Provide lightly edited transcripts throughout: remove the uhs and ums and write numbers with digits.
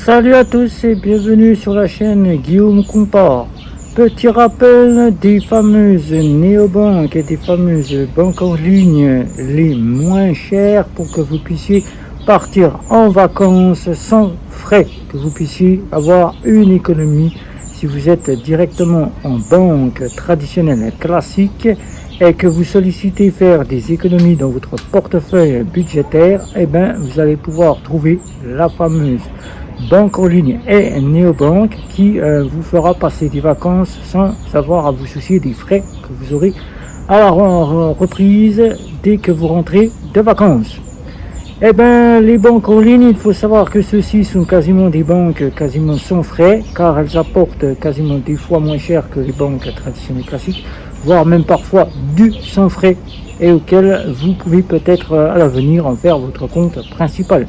Salut à tous et bienvenue sur la chaîne Guillaume Compare. Petit rappel des fameuses néobanques et des fameuses banques en ligne les moins chères pour que vous puissiez partir en vacances sans frais, que vous puissiez avoir une économie si vous êtes directement en banque traditionnelle classique et que vous sollicitez faire des économies dans votre portefeuille budgétaire. Vous allez pouvoir trouver la fameuse banque en ligne et néobanque qui vous fera passer des vacances sans avoir à vous soucier des frais que vous aurez à la reprise dès que vous rentrez de vacances. Les banques en ligne, il faut savoir que ceux-ci sont quasiment des banques quasiment sans frais, car elles apportent quasiment des fois moins cher que les banques traditionnelles classiques, voire même parfois du sans frais, et auquel vous pouvez peut-être à l'avenir en faire votre compte principal.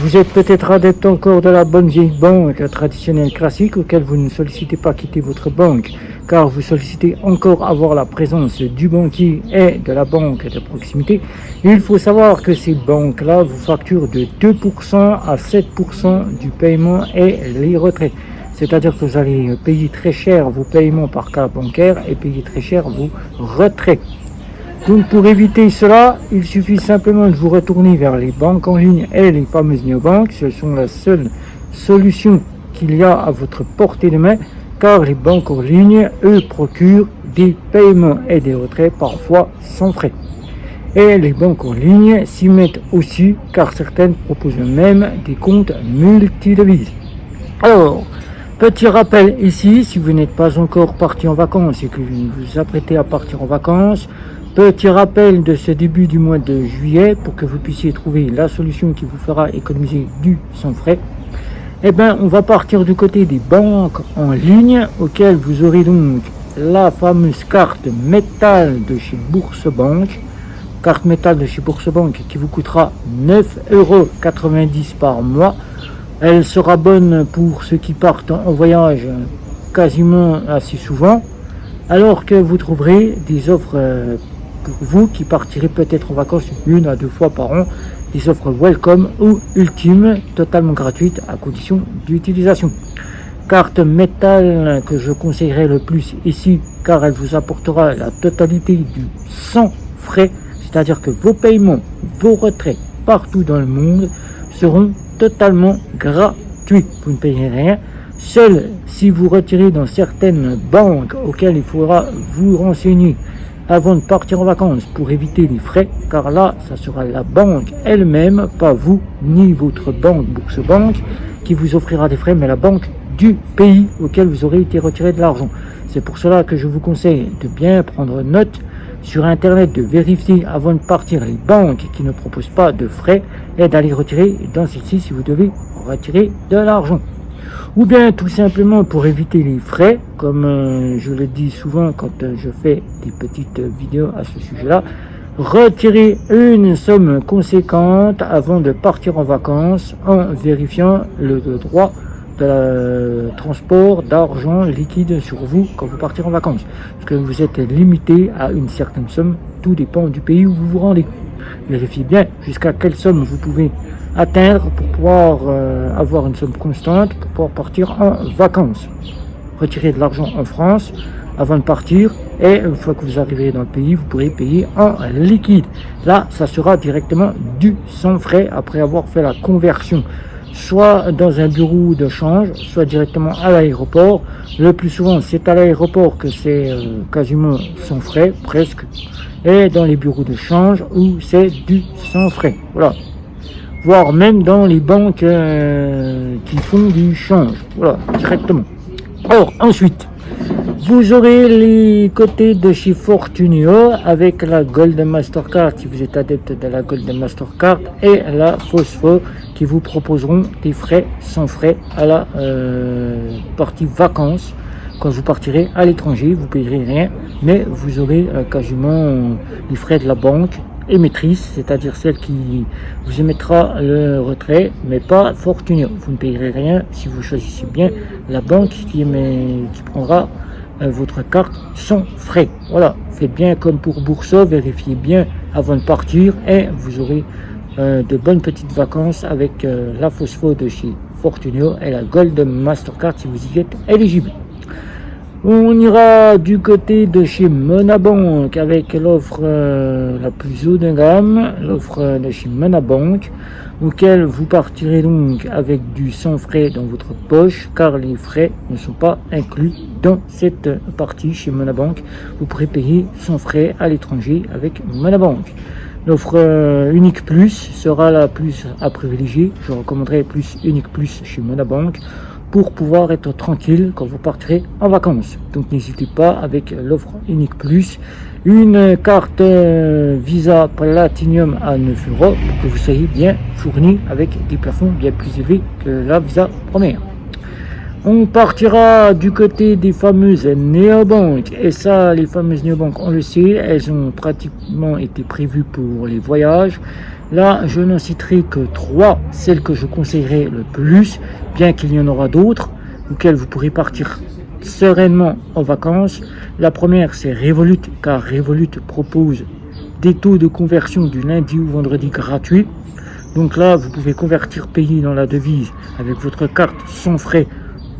Vous êtes peut-être adepte encore de la bonne vieille banque traditionnelle classique, auquel vous ne sollicitez pas quitter votre banque, car vous sollicitez encore avoir la présence du banquier et de la banque de proximité. Il faut savoir que ces banques-là vous facturent de 2% à 7% du paiement et les retraits. C'est-à-dire que vous allez payer très cher vos paiements par carte bancaire et payer très cher vos retraits. Donc pour éviter cela, il suffit simplement de vous retourner vers les banques en ligne et les fameuses néobanques. Ce sont la seule solution qu'il y a à votre portée de main, car les banques en ligne, eux, procurent des paiements et des retraits parfois sans frais. Et les banques en ligne s'y mettent aussi, car certaines proposent même des comptes multidevises. Alors, petit rappel ici, si vous n'êtes pas encore parti en vacances et que vous vous apprêtez à partir en vacances, petit rappel de ce début du mois de juillet pour que vous puissiez trouver la solution qui vous fera économiser du sans frais. On va partir du côté des banques en ligne, auxquelles vous aurez donc la fameuse carte métal de chez Bourse-Banque. Carte métal de chez Bourse-Banque qui vous coûtera 9,90 € par mois. Elle sera bonne pour ceux qui partent en voyage quasiment assez souvent, alors que vous trouverez des offres pour vous qui partirez peut-être en vacances 1 à 2 fois par an, des offres welcome ou ultime, totalement gratuites à condition d'utilisation. Carte métal que je conseillerais le plus ici, car elle vous apportera la totalité du sans frais, c'est-à-dire que vos paiements, vos retraits partout dans le monde seront totalement gratuits. Vous ne payez rien. Seul si vous retirez dans certaines banques auxquelles il faudra vous renseigner avant de partir en vacances pour éviter les frais, car là, ça sera la banque elle-même, pas vous, ni votre banque Bourse-Banque, qui vous offrira des frais, mais la banque du pays auquel vous aurez été retiré de l'argent. C'est pour cela que je vous conseille de bien prendre note sur Internet, de vérifier avant de partir les banques qui ne proposent pas de frais et d'aller retirer dans celle-ci si vous devez retirer de l'argent. Ou bien tout simplement pour éviter les frais, comme je le dis souvent quand je fais des petites vidéos à ce sujet-là, retirez une somme conséquente avant de partir en vacances en vérifiant le droit de transport d'argent liquide sur vous quand vous partez en vacances. Parce que vous êtes limité à une certaine somme, tout dépend du pays où vous vous rendez. Vérifiez bien jusqu'à quelle somme vous pouvez atteindre pour pouvoir avoir une somme constante pour pouvoir partir en vacances. Retirez de l'argent en France avant de partir, et une fois que vous arriverez dans le pays, vous pourrez payer en liquide. Là, ça sera directement du sans frais après avoir fait la conversion, soit dans un bureau de change, soit directement à l'aéroport. Le plus souvent, c'est à l'aéroport que c'est quasiment sans frais, presque, et dans les bureaux de change où c'est du sans frais. Voilà. Voire même dans les banques qui font du change, voilà, directement. Or, ensuite, vous aurez les côtés de chez Fortunio avec la Golden Mastercard si vous êtes adepte de la Golden Mastercard, et la Phosphore qui vous proposeront des frais sans frais à la partie vacances. Quand vous partirez à l'étranger, vous ne payerez rien, mais vous aurez quasiment les frais de la banque émettrice, c'est-à-dire celle qui vous émettra le retrait, mais pas Fortunio. Vous ne payerez rien si vous choisissez bien la banque qui prendra votre carte sans frais. Voilà, faites bien comme pour Boursa, vérifiez bien avant de partir et vous aurez de bonnes petites vacances avec la Phosphore de chez Fortuneo et la Gold Mastercard si vous y êtes éligible. On ira du côté de chez Monabank avec l'offre la plus haut de gamme, l'offre de chez Monabank, auquel vous partirez donc avec du sans frais dans votre poche, car les frais ne sont pas inclus dans cette partie chez Monabank. Vous pourrez payer sans frais à l'étranger avec Monabank. L'offre Unique Plus sera la plus à privilégier. Je recommanderais plus Unique Plus chez Monabank pour pouvoir être tranquille quand vous partirez en vacances. Donc n'hésitez pas avec l'offre Unique Plus, une carte Visa Platinum à 9 € pour que vous soyez bien fourni avec des plafonds bien plus élevés que la Visa première. On partira du côté des fameuses néobanques. Et ça, les fameuses néobanques, on le sait, elles ont pratiquement été prévues pour les voyages. Là, je n'en citerai que 3, celles que je conseillerais le plus, bien qu'il y en aura d'autres, auxquelles vous pourrez partir sereinement en vacances. La première, c'est Revolut, car Revolut propose des taux de conversion du lundi au vendredi gratuits. Donc là, vous pouvez convertir pays dans la devise avec votre carte sans frais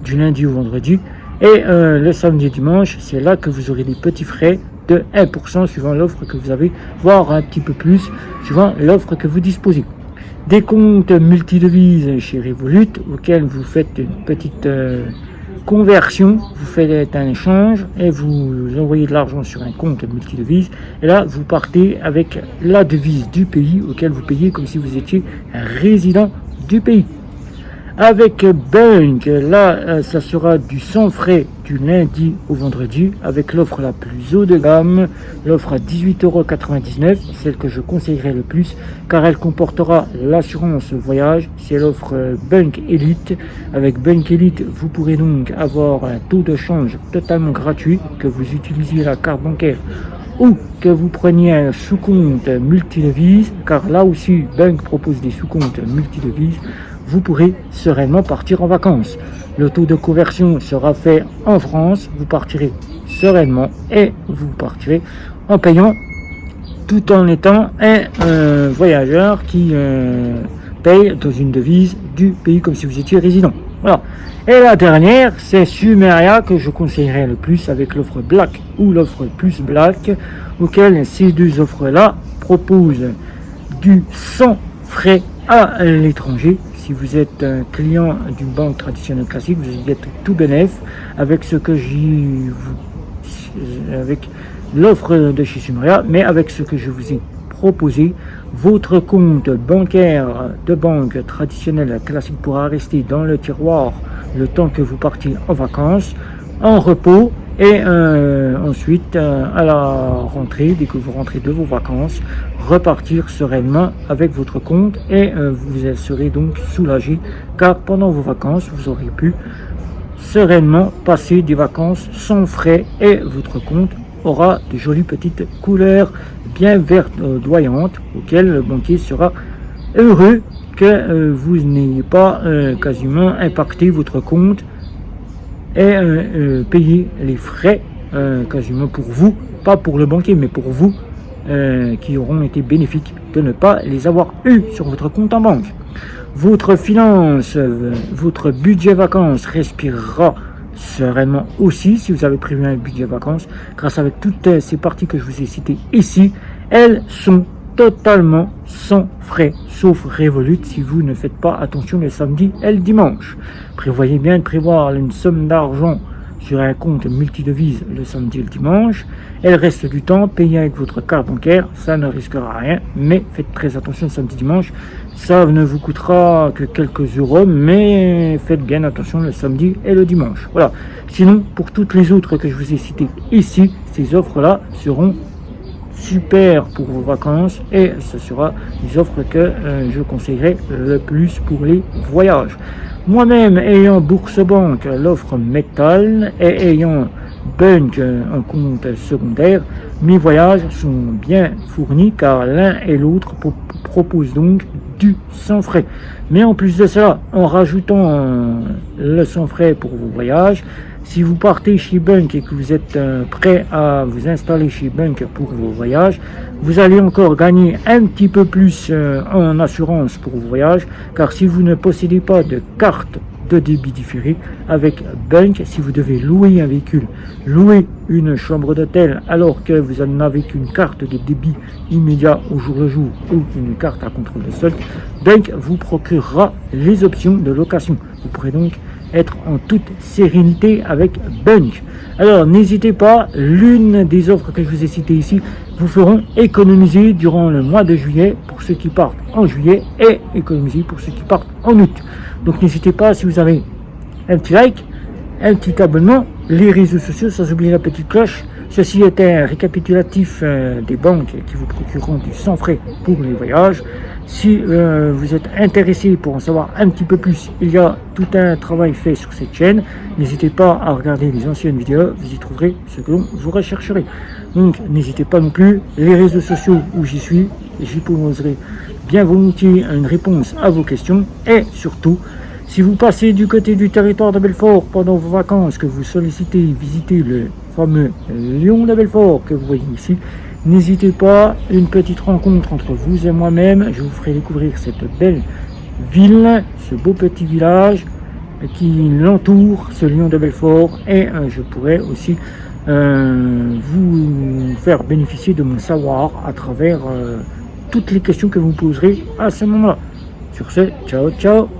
du lundi au vendredi. Et le samedi et dimanche, c'est là que vous aurez des petits frais de 1% suivant l'offre que vous avez, voire un petit peu plus suivant l'offre que vous disposez. Des comptes multidevises chez Revolut auxquels vous faites une petite conversion, vous faites un échange et vous envoyez de l'argent sur un compte multidevise et là vous partez avec la devise du pays auquel vous payez comme si vous étiez un résident du pays. Avec Bunk, là, ça sera du sans frais du lundi au vendredi avec l'offre la plus haut de gamme, l'offre à 18,99 €, celle que je conseillerais le plus car elle comportera l'assurance voyage, c'est l'offre Bunk Elite. Avec Bunk Elite, vous pourrez donc avoir un taux de change totalement gratuit, que vous utilisiez la carte bancaire ou que vous preniez un sous-compte multidevise, car là aussi Bunk propose des sous-comptes multidevises. Vous pourrez sereinement partir en vacances. Le taux de conversion sera fait en France, vous partirez sereinement et vous partirez en payant tout en étant un voyageur qui paye dans une devise du pays comme si vous étiez résident. Voilà. Et la dernière, c'est Sumeria que je conseillerais le plus avec l'offre Black ou l'offre Plus Black, auquel ces deux offres-là proposent du sans frais à l'étranger. Si vous êtes un client d'une banque traditionnelle classique, vous êtes tout bénef avec ce que avec l'offre de chez Sumeria, mais avec ce que je vous ai proposé, votre compte bancaire de banque traditionnelle classique pourra rester dans le tiroir le temps que vous partiez en vacances, en repos, et ensuite à la rentrée, dès que vous rentrez de vos vacances, repartir sereinement avec votre compte et vous serez donc soulagé car pendant vos vacances vous aurez pu sereinement passer des vacances sans frais et votre compte aura de jolies petites couleurs bien verdoyantes auxquelles le banquier sera heureux que vous n'ayez pas quasiment impacté votre compte et payer les frais quasiment pour vous, pas pour le banquier mais pour vous qui auront été bénéfiques de ne pas les avoir eus sur votre compte en banque. Votre finance, votre budget vacances respirera sereinement aussi si vous avez prévu un budget vacances grâce à toutes ces parties que je vous ai citées ici. Elles sont totalement sans frais, sauf Revolut si vous ne faites pas attention le samedi et le dimanche. Prévoyez bien de prévoir une somme d'argent sur un compte multidevise le samedi et le dimanche. Elle reste du temps, payez avec votre carte bancaire, ça ne risquera rien, mais faites très attention le samedi et dimanche, ça ne vous coûtera que quelques euros, mais faites bien attention le samedi et le dimanche. Voilà. Sinon, pour toutes les autres que je vous ai citées ici, ces offres-là seront super pour vos vacances et ce sera des offres que je conseillerais le plus pour les voyages. Moi-même ayant Bourse Banque l'offre métal et ayant Bunk en compte secondaire, mes voyages sont bien fournis car l'un et l'autre proposent donc du sans frais. Mais en plus de cela, en rajoutant le sans frais pour vos voyages, Si vous partez chez Bunk et que vous êtes prêt à vous installer chez Bunk pour vos voyages, vous allez encore gagner un petit peu plus en assurance pour vos voyages, car si vous ne possédez pas de carte de débit différé avec Bunk, si vous devez louer un véhicule, louer une chambre d'hôtel alors que vous n'avez qu'une carte de débit immédiat au jour le jour ou une carte à contrôle de solde, Bunk vous procurera les options de location. Vous pourrez donc être en toute sérénité avec Bunk. Alors n'hésitez pas, l'une des offres que je vous ai citées ici vous feront économiser durant le mois de juillet pour ceux qui partent en juillet et économiser pour ceux qui partent en août. Donc n'hésitez pas, si vous avez un petit like, un petit abonnement, les réseaux sociaux, sans oublier la petite cloche. Ceci est un récapitulatif des banques qui vous procureront du sans frais pour les voyages. Si vous êtes intéressé pour en savoir un petit peu plus, il y a tout un travail fait sur cette chaîne. N'hésitez pas à regarder les anciennes vidéos, vous y trouverez ce que vous rechercherez. Donc n'hésitez pas non plus, les réseaux sociaux où j'y suis, j'y proposerai bien volontiers une réponse à vos questions. Et surtout, si vous passez du côté du territoire de Belfort pendant vos vacances, que vous sollicitez visiter le fameux Lion de Belfort que vous voyez ici, n'hésitez pas, une petite rencontre entre vous et moi-même, je vous ferai découvrir cette belle ville, ce beau petit village qui l'entoure, ce Lion de Belfort, et je pourrai aussi vous faire bénéficier de mon savoir à travers toutes les questions que vous me poserez à ce moment-là. Sur ce, ciao ciao.